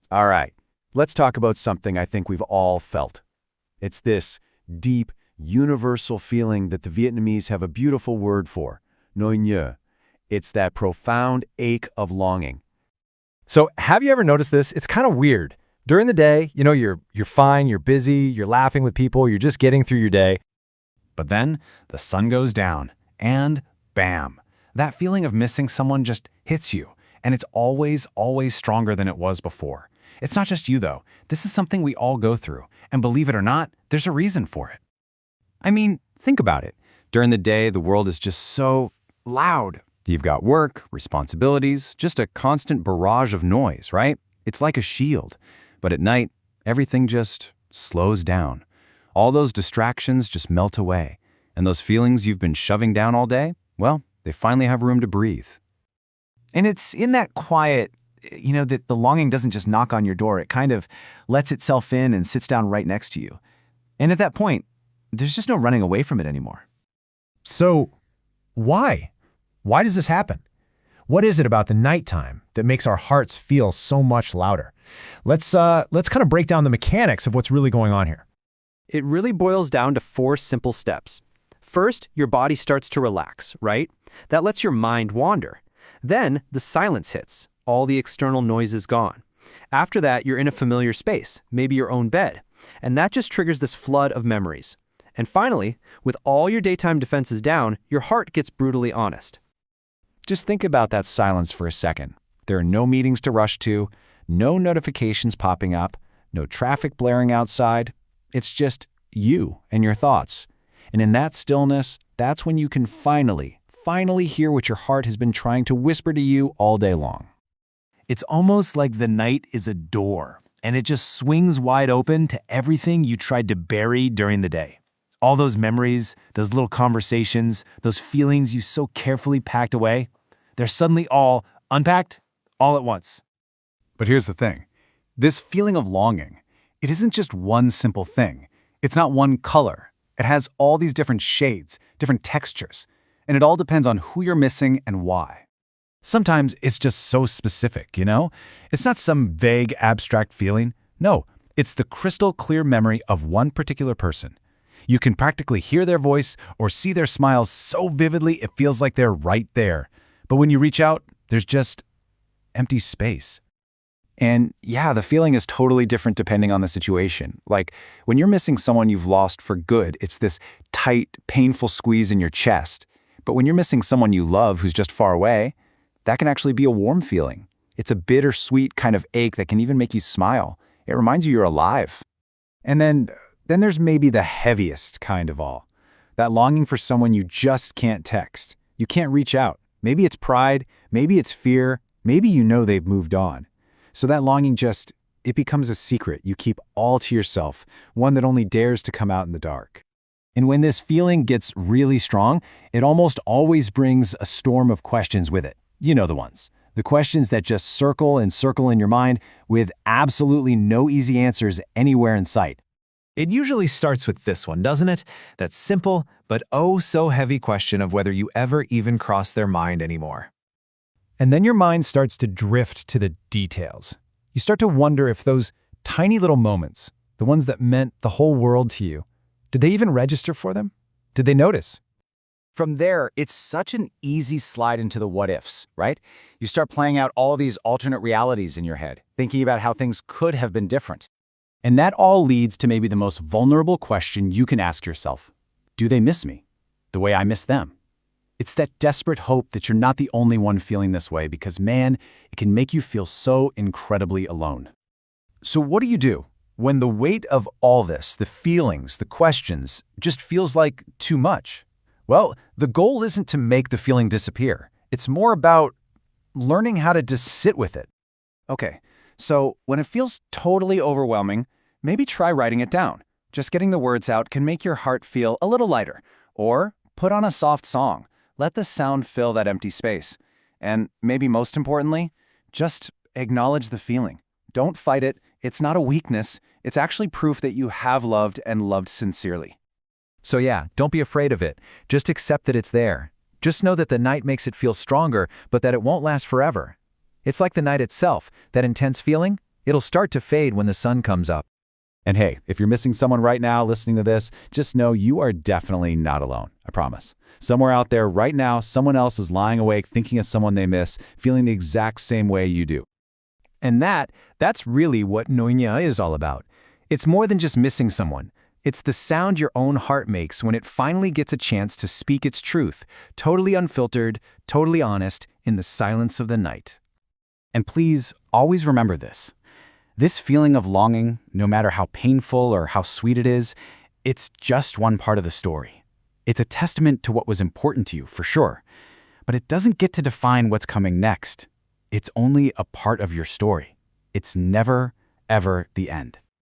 All right, let's talk about something I think we've all felt. It's this deep, universal feeling that the Vietnamese have a beautiful word for, nỗi nhớ. It's that profound ache of longing. So have you ever noticed this? It's kind of weird. During the day, you're fine, you're busy, you're laughing with people, you're just getting through your day. But then the sun goes down, and bam, that feeling of missing someone just hits you, and it's always, always stronger than it was before. It's not just you, though. This is something we all go through, and believe it or not, there's a reason for it. I mean, think about it. During the day, the world is just so loud. You've got work, responsibilities, just a constant barrage of noise, right? It's like a shield. But at night, everything just slows down. All those distractions just melt away. And those feelings you've been shoving down all day, well, they finally have room to breathe. And it's in that quiet, that the longing doesn't just knock on your door. It kind of lets itself in and sits down right next to you. And at that point, there's just no running away from it anymore. So why? Why does this happen? What is it about the nighttime that makes our hearts feel so much louder? Let's kind of break down the mechanics of what's really going on here. It really boils down to 4 simple steps. First, your body starts to relax, right? That lets your mind wander. Then, the silence hits. All the external noise is gone. After that, you're in a familiar space, maybe your own bed. And that just triggers this flood of memories. And finally, with all your daytime defenses down, your heart gets brutally honest. Just think about that silence for a second. There are no meetings to rush to, no notifications popping up, no traffic blaring outside. It's just you and your thoughts. And in that stillness, that's when you can finally hear what your heart has been trying to whisper to you all day long. It's almost like the night is a door, and it just swings wide open to everything you tried to bury during the day. All those memories, those little conversations, those feelings you so carefully packed away, they're suddenly all unpacked all at once. But here's the thing. This feeling of longing, it isn't just one simple thing. It's not one color. It has all these different shades, different textures, and it all depends on who you're missing and why. Sometimes it's just so specific, It's not some vague, abstract feeling. No, it's the crystal clear memory of one particular person. You can practically hear their voice or see their smiles so vividly it feels like they're right there. But when you reach out, there's just empty space. And yeah, the feeling is totally different depending on the situation. Like, when you're missing someone you've lost for good, it's this tight, painful squeeze in your chest. But when you're missing someone you love who's just far away, that can actually be a warm feeling. It's a bittersweet kind of ache that can even make you smile. It reminds you you're alive. And then there's maybe the heaviest kind of all. That longing for someone you just can't text. You can't reach out. Maybe it's pride, maybe it's fear, maybe they've moved on. So that longing it becomes a secret you keep all to yourself, one that only dares to come out in the dark. And when this feeling gets really strong, it almost always brings a storm of questions with it. You know the ones. The questions that just circle and circle in your mind with absolutely no easy answers anywhere in sight. It usually starts with this one, doesn't it? That simple, but oh so heavy question of whether you ever even cross their mind anymore. And then your mind starts to drift to the details. You start to wonder if those tiny little moments, the ones that meant the whole world to you, did they even register for them? Did they notice? From there, it's such an easy slide into the what-ifs, right? You start playing out all these alternate realities in your head, thinking about how things could have been different. And that all leads to maybe the most vulnerable question you can ask yourself. Do they miss me the way I miss them? It's that desperate hope that you're not the only one feeling this way because, man, it can make you feel so incredibly alone. So what do you do when the weight of all this, the feelings, the questions, just feels like too much? Well, the goal isn't to make the feeling disappear. It's more about learning how to just sit with it. Okay, so when it feels totally overwhelming, maybe try writing it down. Just getting the words out can make your heart feel a little lighter. Or put on a soft song. Let the sound fill that empty space. And maybe most importantly, just acknowledge the feeling. Don't fight it. It's not a weakness. It's actually proof that you have loved and loved sincerely. So yeah, don't be afraid of it. Just accept that it's there. Just know that the night makes it feel stronger, but that it won't last forever. It's like the night itself, that intense feeling. It'll start to fade when the sun comes up. And hey, if you're missing someone right now listening to this, just know you are definitely not alone, I promise. Somewhere out there right now, someone else is lying awake thinking of someone they miss, feeling the exact same way you do. And that's really what Nonya is all about. It's more than just missing someone. It's the sound your own heart makes when it finally gets a chance to speak its truth, totally unfiltered, totally honest, in the silence of the night. And please always remember this. This feeling of longing, no matter how painful or how sweet it is, it's just one part of the story. It's a testament to what was important to you, for sure. But it doesn't get to define what's coming next. It's only a part of your story. It's never, ever the end.